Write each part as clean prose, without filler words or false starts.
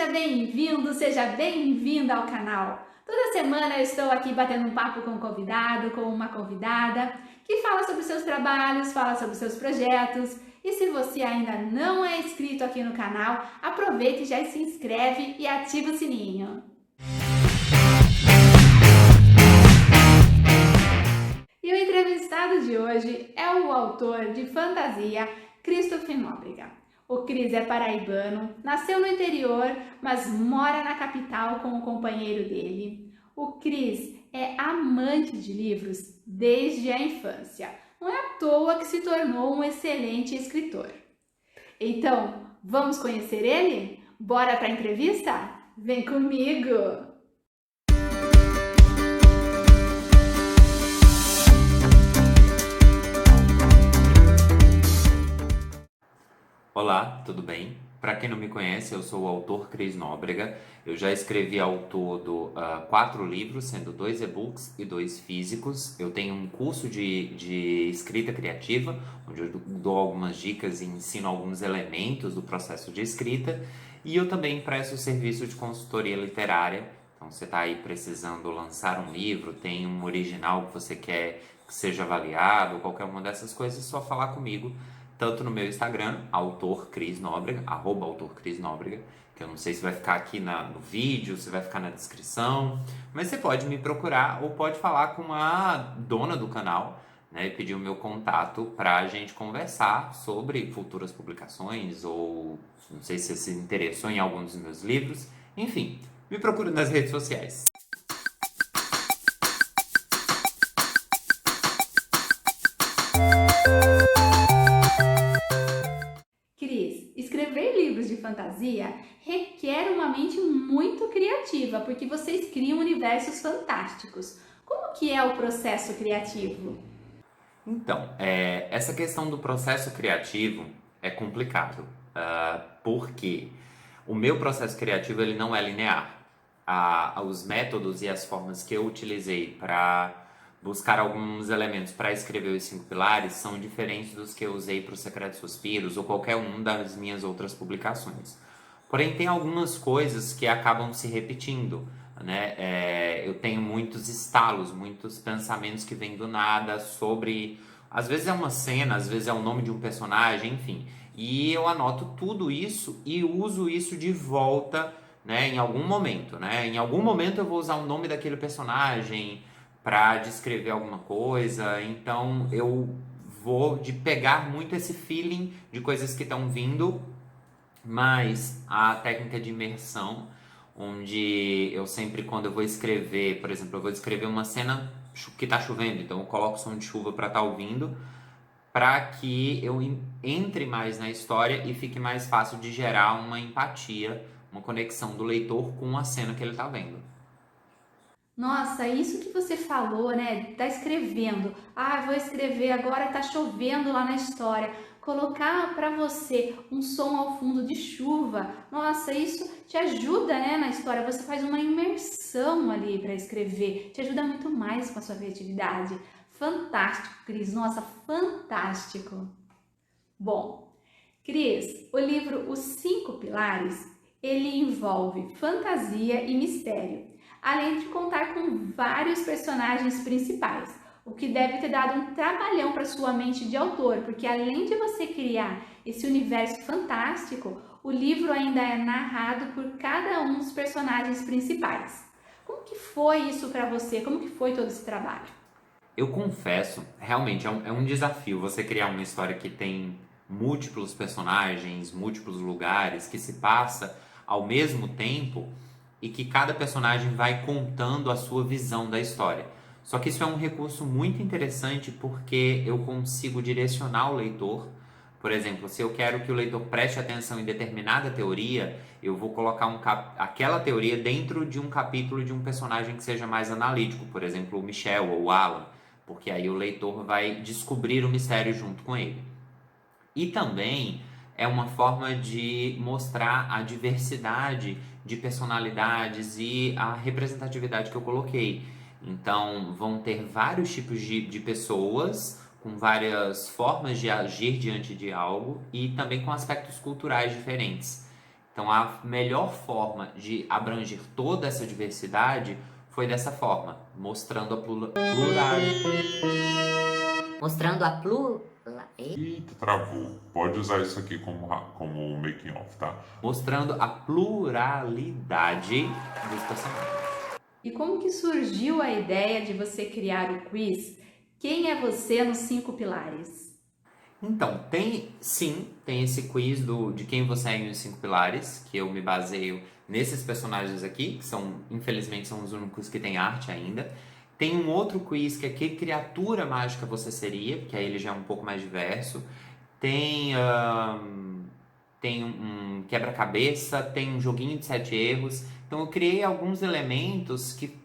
seja bem-vindo, seja bem-vinda ao canal. Toda semana eu estou aqui batendo um papo com um convidado, com uma convidada, que fala sobre seus trabalhos, fala sobre seus projetos. E se você ainda não é inscrito aqui no canal, aproveite e já se inscreve e ativa o sininho. E o entrevistado de hoje é o autor de fantasia, Christoph Nóbrega. O Cris é paraibano, nasceu no interior, mas mora na capital com o companheiro dele. O Cris é amante de livros desde a infância. Não é à toa que se tornou um excelente escritor. Então, vamos conhecer ele? Bora para a entrevista? Vem comigo! Olá, tudo bem? Para quem não me conhece, eu sou o autor Cris Nóbrega. Eu já escrevi ao todo 4 livros, sendo 2 e-books e 2 físicos. Eu tenho um curso de escrita criativa, onde eu dou algumas dicas e ensino alguns elementos do processo de escrita. E eu também presto serviço de consultoria literária. Então, você está aí precisando lançar um livro, tem um original que você quer que seja avaliado, qualquer uma dessas coisas, é só falar comigo. Tanto no meu Instagram, autor Cris Nóbrega, @autor Cris Nóbrega, que eu não sei se vai ficar aqui no vídeo, se vai ficar na descrição, mas você pode me procurar ou pode falar com a dona do canal, né, e pedir o meu contato para a gente conversar sobre futuras publicações ou não sei se você se interessou em algum dos meus livros, enfim, me procura nas redes sociais. Escrever livros de fantasia requer uma mente muito criativa, porque vocês criam universos fantásticos. Como que é o processo criativo? Então, essa questão do processo criativo é complicado, porque o meu processo criativo ele não é linear. Os métodos e as formas que eu utilizei para buscar alguns elementos para escrever os 5 pilares são diferentes dos que eu usei para o Secretos Suspiros ou qualquer um das minhas outras publicações. Porém, tem algumas coisas que acabam se repetindo, né? Eu tenho muitos estalos, muitos pensamentos que vêm do nada sobre... Às vezes é uma cena, às vezes é o nome de um personagem, enfim. E eu anoto tudo isso e uso isso de volta, né, em algum momento, né? Em algum momento eu vou usar o nome daquele personagem para descrever alguma coisa, então eu vou de pegar muito esse feeling de coisas que estão vindo, mas a técnica de imersão, onde eu sempre, quando eu vou escrever, por exemplo, eu vou escrever uma cena que está chovendo, então eu coloco som de chuva para estar ouvindo, para que eu entre mais na história e fique mais fácil de gerar uma empatia, uma conexão do leitor com a cena que ele está vendo. Nossa, isso que você falou, né? Tá escrevendo. Vou escrever agora, tá chovendo lá na história. Colocar para você um som ao fundo de chuva. Nossa, isso te ajuda, né, na história. Você faz uma imersão ali para escrever. Te ajuda muito mais com a sua criatividade. Fantástico, Cris. Nossa, fantástico. Bom, Cris, o livro Os 5 Pilares, ele envolve fantasia e mistério, além de contar com vários personagens principais, o que deve ter dado um trabalhão para sua mente de autor, porque além de você criar esse universo fantástico, o livro ainda é narrado por cada um dos personagens principais. Como que foi isso para você? Como que foi todo esse trabalho? Eu confesso, realmente é um desafio você criar uma história que tem múltiplos personagens, múltiplos lugares, que se passa ao mesmo tempo e que cada personagem vai contando a sua visão da história. Só que isso é um recurso muito interessante porque eu consigo direcionar o leitor. Por exemplo, se eu quero que o leitor preste atenção em determinada teoria, eu vou colocar aquela teoria dentro de um capítulo de um personagem que seja mais analítico, por exemplo, o Michel ou o Alan, porque aí o leitor vai descobrir o mistério junto com ele. E também é uma forma de mostrar a diversidade de personalidades e a representatividade que eu coloquei. Então, vão ter vários tipos de pessoas com várias formas de agir diante de algo e também com aspectos culturais diferentes. Então, a melhor forma de abranger toda essa diversidade foi dessa forma, mostrando a Mostrando a Eita, travou. Pode usar isso aqui como making off, tá? mostrando a pluralidade dos personagens. E como que surgiu a ideia de você criar o quiz Quem é Você nos 5 Pilares? Então, tem esse quiz de quem você é nos 5 pilares, que eu me baseio nesses personagens aqui, que infelizmente, são os únicos que têm arte ainda. Tem um outro quiz que é que criatura mágica você seria, que aí ele já é um pouco mais diverso. Tem um quebra-cabeça, tem um joguinho de 7 erros. Então eu criei alguns elementos que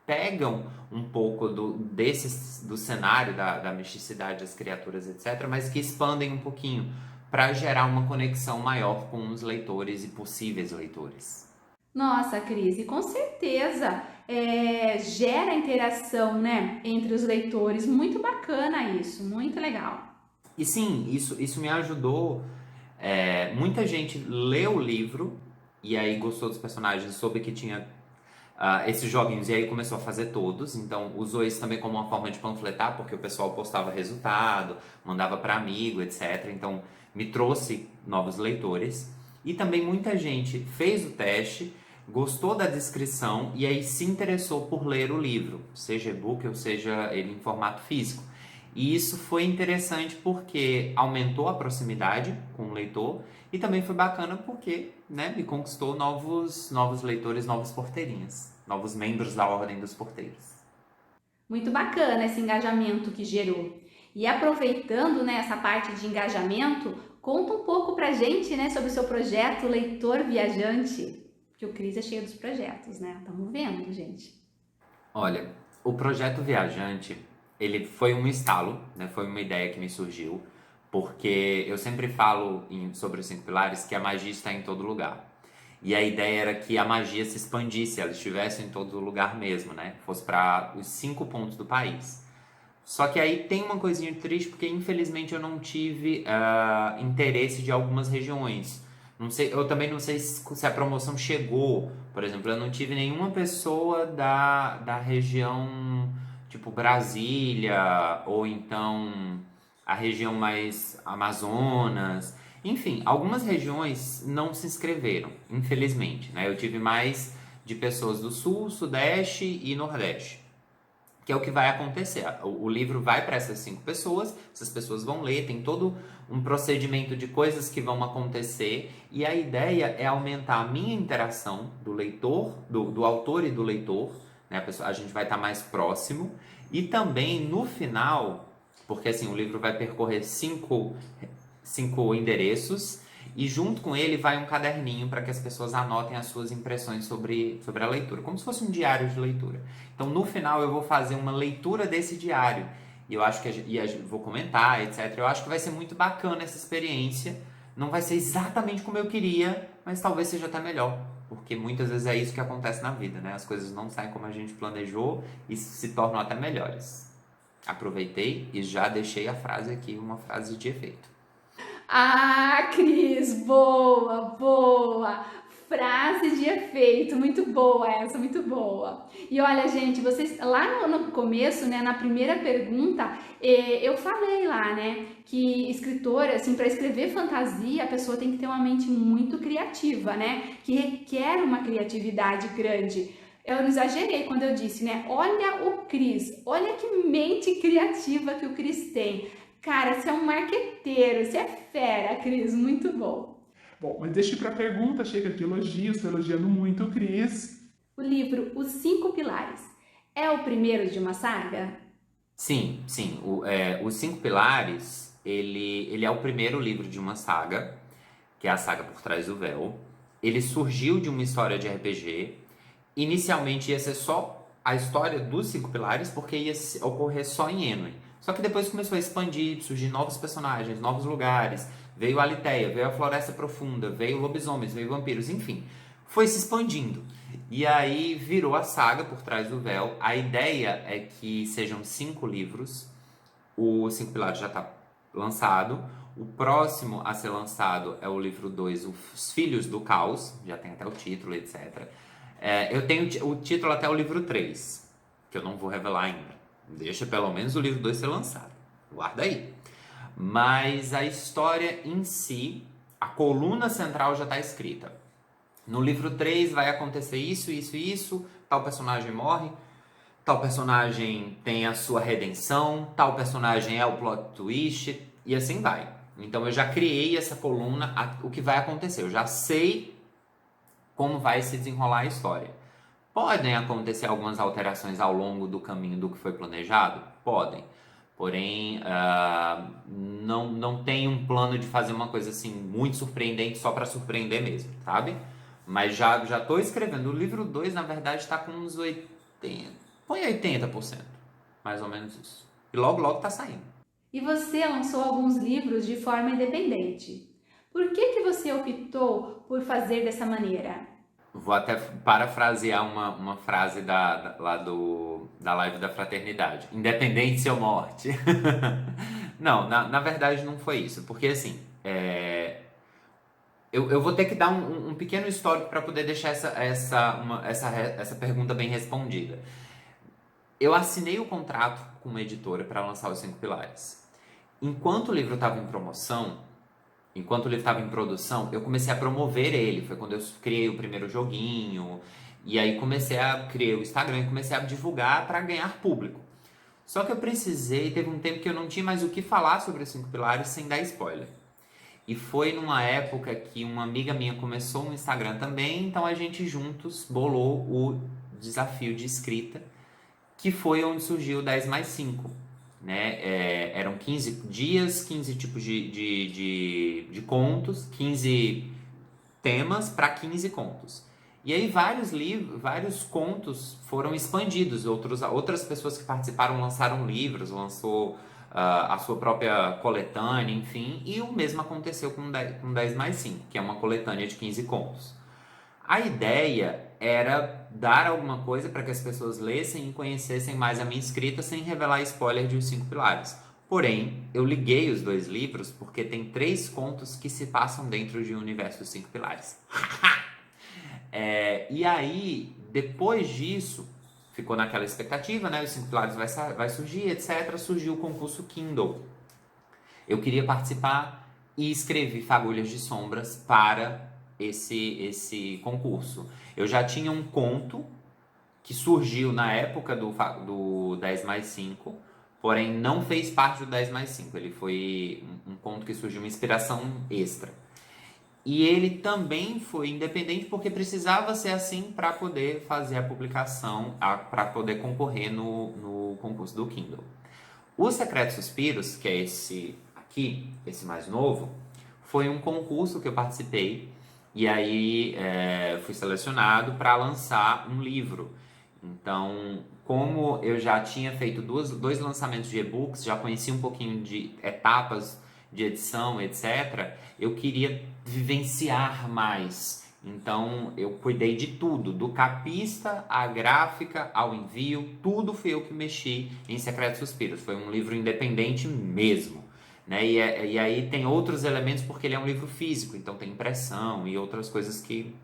pegam um pouco do cenário, da misticidade das criaturas, etc., mas que expandem um pouquinho para gerar uma conexão maior com os leitores e possíveis leitores. Nossa, Cris, e com certeza gera interação, né, entre os leitores. Muito bacana isso, muito legal. E sim, isso me ajudou. Muita gente leu o livro e aí gostou dos personagens, soube que tinha esses joguinhos e aí começou a fazer todos. Então usou isso também como uma forma de panfletar, porque o pessoal postava resultado, mandava para amigo, etc. Então me trouxe novos leitores. E também muita gente fez o teste, gostou da descrição e aí se interessou por ler o livro, seja e-book ou seja ele em formato físico. E isso foi interessante porque aumentou a proximidade com o leitor e também foi bacana porque, né, me conquistou novos leitores, novas porteirinhas, novos membros da Ordem dos Porteiros. Muito bacana esse engajamento que gerou. E aproveitando, né, essa parte de engajamento, conta um pouco pra gente, né, sobre o seu projeto Leitor Viajante, que o Cris é cheio dos projetos, né? Estamos vendo, gente. Olha, o projeto Viajante, ele foi um estalo, né? Foi uma ideia que me surgiu, porque eu sempre falo sobre os 5 pilares que a magia está em todo lugar. E a ideia era que a magia se expandisse, ela estivesse em todo lugar mesmo, né? Fosse para os 5 pontos do país. Só que aí tem uma coisinha triste, porque infelizmente eu não tive interesse de algumas regiões. Não sei, eu também não sei se a promoção chegou. Por exemplo, eu não tive nenhuma pessoa da região tipo Brasília, ou então a região mais Amazonas. Enfim, algumas regiões não se inscreveram, infelizmente, né? Eu tive mais de pessoas do Sul, Sudeste e Nordeste, que é o que vai acontecer. O livro vai para essas 5 pessoas, essas pessoas vão ler, tem todo um procedimento de coisas que vão acontecer, e a ideia é aumentar a minha interação do leitor, do autor e do leitor, né? A gente vai estar mais próximo, e também no final, porque assim, o livro vai percorrer 5 endereços, e junto com ele vai um caderninho para que as pessoas anotem as suas impressões sobre a leitura, como se fosse um diário de leitura. Então, no final, eu vou fazer uma leitura desse diário. E eu acho que vou comentar, etc. Eu acho que vai ser muito bacana essa experiência. Não vai ser exatamente como eu queria, mas talvez seja até melhor. Porque muitas vezes é isso que acontece na vida, né? As coisas não saem como a gente planejou e se tornam até melhores. Aproveitei e já deixei a frase aqui, uma frase de efeito. Ah, Cris, boa, boa! Frase de efeito, muito boa essa, muito boa. E olha, gente, vocês lá no começo, né, na primeira pergunta, eu falei lá, né, que escritora, assim, para escrever fantasia, a pessoa tem que ter uma mente muito criativa, né, que requer uma criatividade grande. Eu não exagerei quando eu disse, né, olha o Cris, olha que mente criativa que o Cris tem. Cara, você é um marqueteiro, você é fera, Cris, muito bom. Bom, mas deixa eu ir para a pergunta, chega de elogios, estou elogiando muito o Cris. O livro Os 5 Pilares é o primeiro de uma saga? Sim. Os 5 Pilares, ele é o primeiro livro de uma saga, que é a saga Por Trás do Véu. Ele surgiu de uma história de RPG. Inicialmente ia ser só a história dos 5 Pilares, porque ia ocorrer só em Enwin. Só que depois começou a expandir, surgir novos personagens, novos lugares. Veio a Aliteia, veio a Floresta Profunda, veio lobisomens, veio vampiros, enfim. Foi se expandindo. E aí virou a saga Por Trás do Véu. A ideia é que sejam 5 livros. O 5 Pilares já está lançado. O próximo a ser lançado é o livro 2, Os Filhos do Caos, já tem até o título, etc. Eu tenho o título até o livro 3, que eu não vou revelar ainda. Deixa pelo menos o livro 2 ser lançado. Guarda aí. Mas a história em si, a coluna central já está escrita. No livro 3 vai acontecer isso, isso e isso, tal personagem morre, tal personagem tem a sua redenção, tal personagem é o plot twist, e assim vai. Então eu já criei essa coluna, o que vai acontecer, eu já sei como vai se desenrolar a história. Podem acontecer algumas alterações ao longo do caminho do que foi planejado? Podem. Porém, não tem um plano de fazer uma coisa assim muito surpreendente só para surpreender mesmo, sabe? Mas já estou escrevendo. O livro 2, na verdade, está com uns 80%. Põe 80%. Mais ou menos isso. E logo está saindo. E você lançou alguns livros de forma independente. Por que você optou por fazer dessa maneira? Vou até parafrasear uma frase da live da fraternidade. Independente ou morte. Não, na verdade não foi isso. Porque assim, eu vou ter que dar um pequeno histórico para poder deixar essa pergunta bem respondida. Eu assinei o contrato com uma editora para lançar os 5 Pilares. Enquanto o livro estava em promoção, enquanto o livro estava em produção, eu comecei a promover ele. Foi quando eu criei o primeiro joguinho. E aí criei o Instagram e comecei a divulgar para ganhar público. Só que teve um tempo que eu não tinha mais o que falar sobre os 5 Pilares sem dar spoiler. E foi numa época que uma amiga minha começou um Instagram também, então a gente juntos bolou o desafio de escrita, que foi onde surgiu o 10 mais 5. Né? Eram 15 dias, 15 tipos de contos, 15 temas para 15 contos. E aí vários contos foram expandidos, outras pessoas que participaram lançaram livros, lançou a sua própria coletânea, enfim, e o mesmo aconteceu com 10 mais 5, que é uma coletânea de 15 contos. A ideia era dar alguma coisa para que as pessoas lessem e conhecessem mais a minha escrita sem revelar spoiler de Os 5 Pilares. Porém, eu liguei os 2 livros porque tem 3 contos que se passam dentro de um universo dos 5 Pilares. E aí, depois disso, ficou naquela expectativa, né? Os 5 Pilares vai surgir, etc. Surgiu o concurso Kindle. Eu queria participar e escrevi Fagulhas de Sombras para esse concurso. Eu já tinha um conto que surgiu na época do 10 mais 5, porém não fez parte do 10 mais 5. Ele foi um conto que surgiu, uma inspiração extra. E ele também foi independente porque precisava ser assim para poder fazer a publicação, para poder concorrer no concurso do Kindle. O Secretos Suspiros, que é esse aqui, esse mais novo, foi um concurso que eu participei e aí fui selecionado para lançar um livro. Então, como eu já tinha feito dois lançamentos de e-books, já conhecia um pouquinho de etapas de edição, etc., eu queria vivenciar mais. Então, eu cuidei de tudo, do capista, à gráfica, ao envio, tudo fui eu que mexi em Secretos Suspiros. Foi um livro independente mesmo. Né? E aí tem outros elementos porque ele é um livro físico, então tem impressão e outras coisas que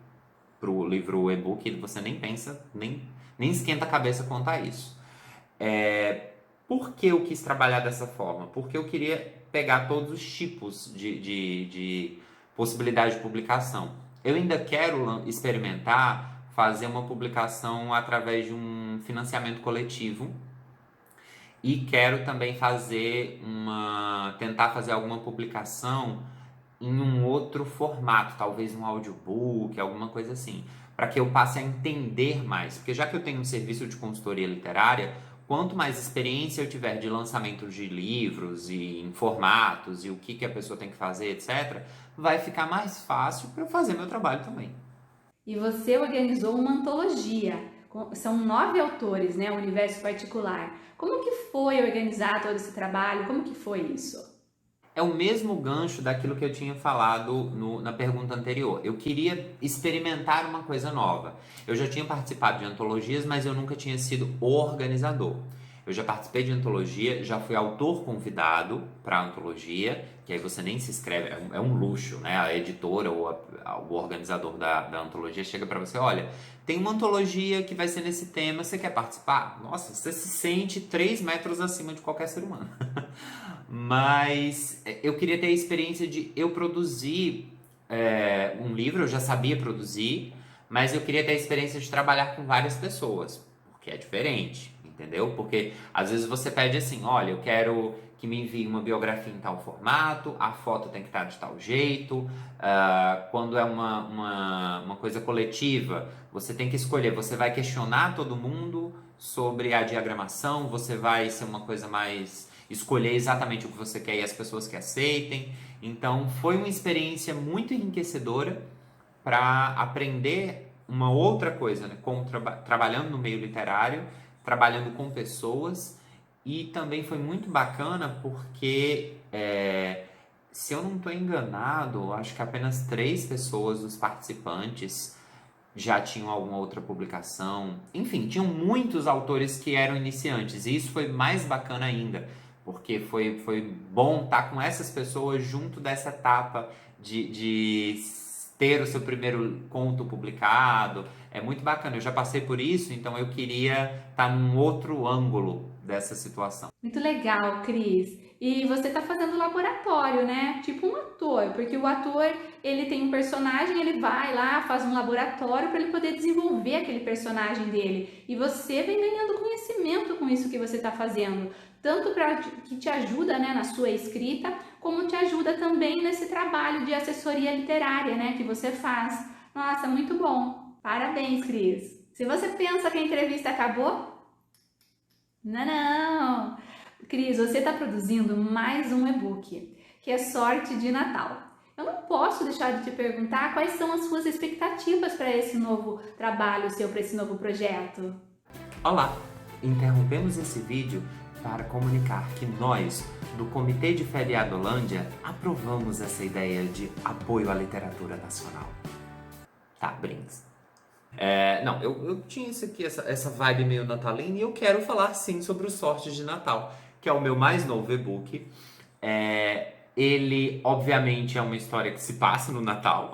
pro livro e-book você nem pensa, nem esquenta a cabeça quanto a isso. Por que eu quis trabalhar dessa forma? Porque eu queria pegar todos os tipos de possibilidade de publicação. Eu ainda quero experimentar fazer uma publicação através de um financiamento coletivo e quero também tentar fazer alguma publicação em um outro formato, talvez um audiobook, alguma coisa assim, para que eu passe a entender mais. Porque já que eu tenho um serviço de consultoria literária, quanto mais experiência eu tiver de lançamento de livros e em formatos e o que a pessoa tem que fazer, etc., vai ficar mais fácil para eu fazer meu trabalho também. E você organizou uma antologia. São 9 autores, né? O Universo Particular. Como que foi organizar todo esse trabalho? Como que foi isso? É o mesmo gancho daquilo que eu tinha falado na pergunta anterior. Eu queria experimentar uma coisa nova. Eu já tinha participado de antologias, mas eu nunca tinha sido organizador. Eu já participei de antologia, já fui autor convidado para antologia, que aí você nem se inscreve, é um luxo, né? A editora ou o organizador da antologia chega para você, olha, tem uma antologia que vai ser nesse tema, você quer participar? Nossa, você se sente 3 metros acima de qualquer ser humano. Mas eu queria ter a experiência de eu produzir um livro, eu já sabia produzir, mas eu queria ter a experiência de trabalhar com várias pessoas, porque é diferente, entendeu? Porque às vezes você pede assim, olha, eu quero que me envie uma biografia em tal formato, a foto tem que estar de tal jeito, quando é uma coisa coletiva, você tem que escolher, você vai questionar todo mundo sobre a diagramação, você vai ser uma coisa mais... escolher exatamente o que você quer e as pessoas que aceitem. Então foi uma experiência muito enriquecedora para aprender uma outra coisa, né? Como trabalhando no meio literário, trabalhando com pessoas, e também foi muito bacana porque, se eu não estou enganado, acho que apenas 3 pessoas dos participantes já tinham alguma outra publicação. Enfim, tinham muitos autores que eram iniciantes, e isso foi mais bacana ainda, porque foi bom estar com essas pessoas junto dessa etapa de ter o seu primeiro conto publicado. É muito bacana, eu já passei por isso, então eu queria estar num outro ângulo dessa situação. Muito legal, Cris. E você tá fazendo laboratório, né? Tipo um ator, porque o ator, ele tem um personagem, ele vai lá, faz um laboratório para ele poder desenvolver aquele personagem dele. E você vem ganhando conhecimento com isso que você tá fazendo, tanto para que te ajuda, né, na sua escrita, como te ajuda também nesse trabalho de assessoria literária, né, que você faz. Nossa, muito bom. Parabéns, Cris. Se você pensa que a entrevista acabou, não. Cris, você está produzindo mais um e-book, que é Sorte de Natal. Eu não posso deixar de te perguntar quais são as suas expectativas para esse novo trabalho seu, para esse novo projeto. Olá! Interrompemos esse vídeo para comunicar que nós, do Comitê de Feriadolândia, aprovamos essa ideia de apoio à literatura nacional. Tá, brinks. Não, eu tinha isso aqui, essa vibe meio natalina, e eu quero falar sim sobre o Sorte de Natal, que é o meu mais novo e-book. Ele, obviamente, é uma história que se passa no Natal,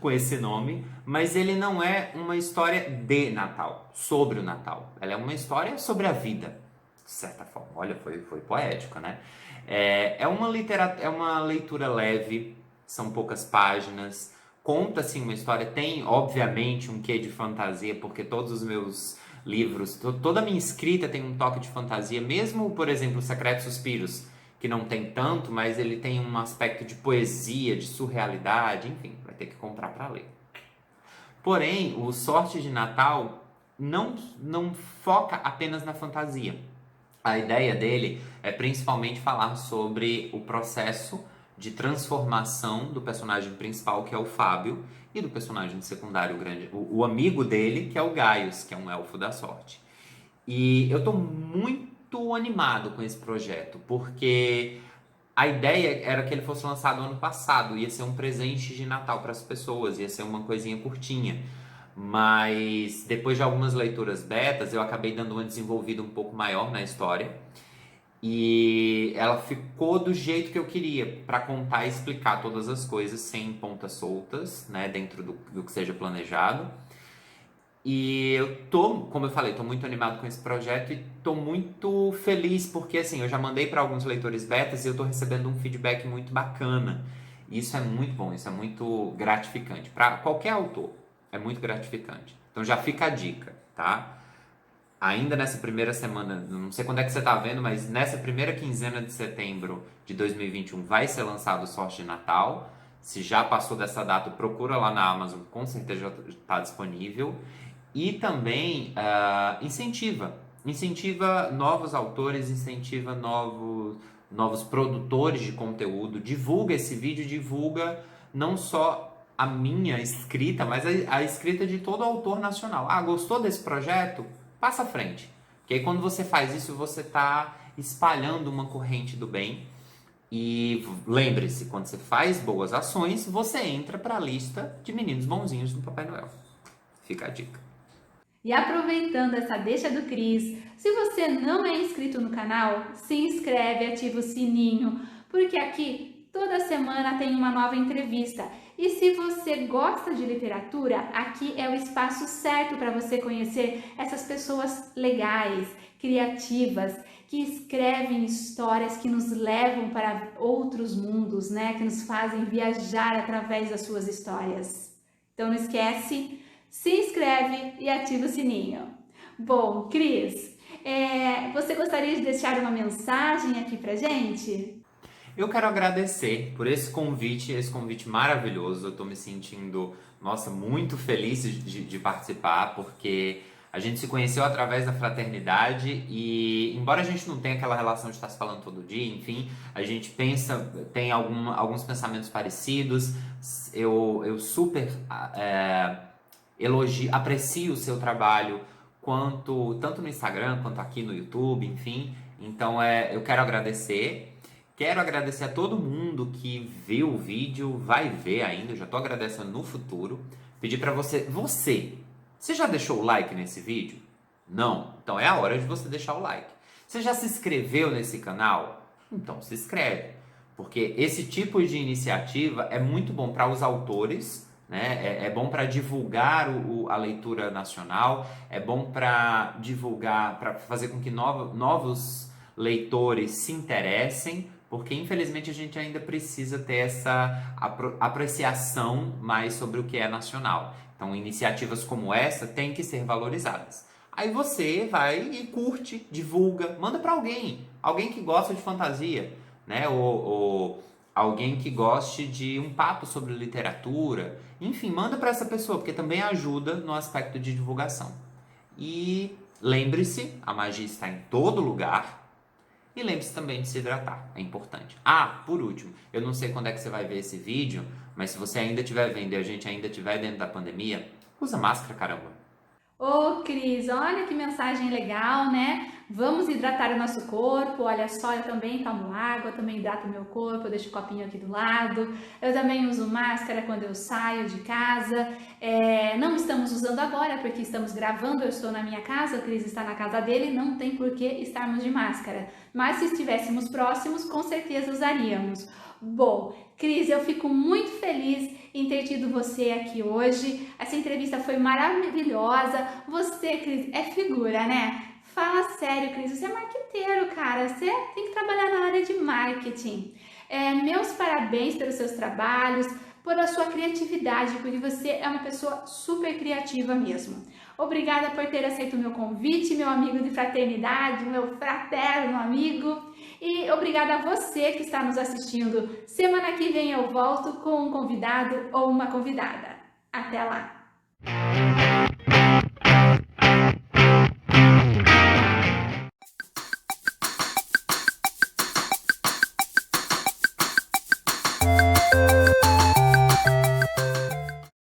com esse nome, mas ele não é uma história de Natal, sobre o Natal. Ela é uma história sobre a vida, de certa forma. Olha, foi poético, né? É uma leitura leve, são poucas páginas, conta assim uma história, tem obviamente um quê de fantasia, porque todos os meus livros, toda a minha escrita tem um toque de fantasia, mesmo, por exemplo, Secretos Suspiros, que não tem tanto, mas ele tem um aspecto de poesia, de surrealidade, enfim, vai ter que comprar para ler. Porém, o Sorte de Natal não foca apenas na fantasia. A ideia dele é principalmente falar sobre o processo de transformação do personagem principal, que é o Fábio, e do personagem secundário, o amigo dele, que é o Gaius, que é um elfo da sorte. E eu estou muito animado com esse projeto, porque a ideia era que ele fosse lançado ano passado, ia ser um presente de Natal para as pessoas, ia ser uma coisinha curtinha. Mas depois de algumas leituras betas, eu acabei dando uma desenvolvida um pouco maior na história. E ela ficou do jeito que eu queria, para contar e explicar todas as coisas sem pontas soltas, né, dentro do que seja planejado. E eu como eu falei, tô muito animado com esse projeto e tô muito feliz porque, assim, eu já mandei para alguns leitores betas e eu tô recebendo um feedback muito bacana. Isso é muito bom, isso é muito gratificante. Para qualquer autor, é muito gratificante. Então já fica a dica, tá? Ainda nessa primeira semana, não sei quando é que você tá vendo, mas nessa primeira quinzena de setembro de 2021 vai ser lançado o Sorte de Natal. Se já passou dessa data, procura lá na Amazon, com certeza já está disponível. E também incentiva novos autores, incentiva novos produtores de conteúdo, divulga esse vídeo, divulga não só a minha escrita, mas a escrita de todo autor nacional. Ah, gostou desse projeto? Passa à frente. Porque aí quando você faz isso, você está espalhando uma corrente do bem. E lembre-se, quando você faz boas ações, você entra para a lista de meninos bonzinhos do Papai Noel. Fica a dica. E aproveitando essa deixa do Cris, se você não é inscrito no canal, se inscreve, ativa o sininho, porque aqui toda semana tem uma nova entrevista. E se você gosta de literatura, aqui é o espaço certo para você conhecer essas pessoas legais, criativas, que escrevem histórias que nos levam para outros mundos, né? Que nos fazem viajar através das suas histórias. Então não esquece, se inscreve e ativa o sininho. Bom, Cris, você gostaria de deixar uma mensagem aqui pra gente? Eu quero agradecer por esse convite maravilhoso. Eu tô me sentindo, nossa, muito feliz de participar, porque a gente se conheceu através da fraternidade e, embora a gente não tenha aquela relação de estar se falando todo dia, enfim, a gente tem alguns pensamentos parecidos. Eu super aprecio o seu trabalho, tanto no Instagram quanto aqui no YouTube, enfim. Então, eu quero agradecer. Quero agradecer a todo mundo que viu o vídeo, vai ver ainda, eu já tô agradecendo no futuro. Pedir para você já deixou o like nesse vídeo? Não? Então é a hora de você deixar o like. Você já se inscreveu nesse canal? Então se inscreve, porque esse tipo de iniciativa é muito bom para os autores, né? É bom para divulgar a leitura nacional, é bom para divulgar, para fazer com que novos leitores se interessem, porque infelizmente a gente ainda precisa ter essa apreciação mais sobre o que é nacional. Então iniciativas como essa têm que ser valorizadas. Aí você vai e curte, divulga, manda para alguém que gosta de fantasia, né? Ou alguém que goste de um papo sobre literatura. Enfim, manda para essa pessoa, porque também ajuda no aspecto de divulgação. E lembre-se, a magia está em todo lugar. E lembre-se também de se hidratar, é importante. Por último, eu não sei quando é que você vai ver esse vídeo, mas se você ainda estiver vendo e a gente ainda estiver dentro da pandemia, usa máscara, caramba. Ô, Cris, olha que mensagem legal, né? Vamos hidratar o nosso corpo. Olha só, eu também tomo água, também hidrato o meu corpo, eu deixo o copinho aqui do lado. Eu também uso máscara quando eu saio de casa. Não estamos usando agora porque estamos gravando, eu estou na minha casa, o Cris está na casa dele, não tem por que estarmos de máscara. Mas se estivéssemos próximos, com certeza usaríamos. Bom, Cris, eu fico muito feliz em ter tido você aqui hoje. Essa entrevista foi maravilhosa. Você, Cris, é figura, né? Fala sério, Cris, você é marqueteiro, cara. Você tem que trabalhar na área de marketing. Meus parabéns pelos seus trabalhos, por a sua criatividade, porque você é uma pessoa super criativa mesmo. Obrigada por ter aceito o meu convite, meu amigo de fraternidade, meu fraterno amigo. E obrigada a você que está nos assistindo. Semana que vem eu volto com um convidado ou uma convidada. Até lá!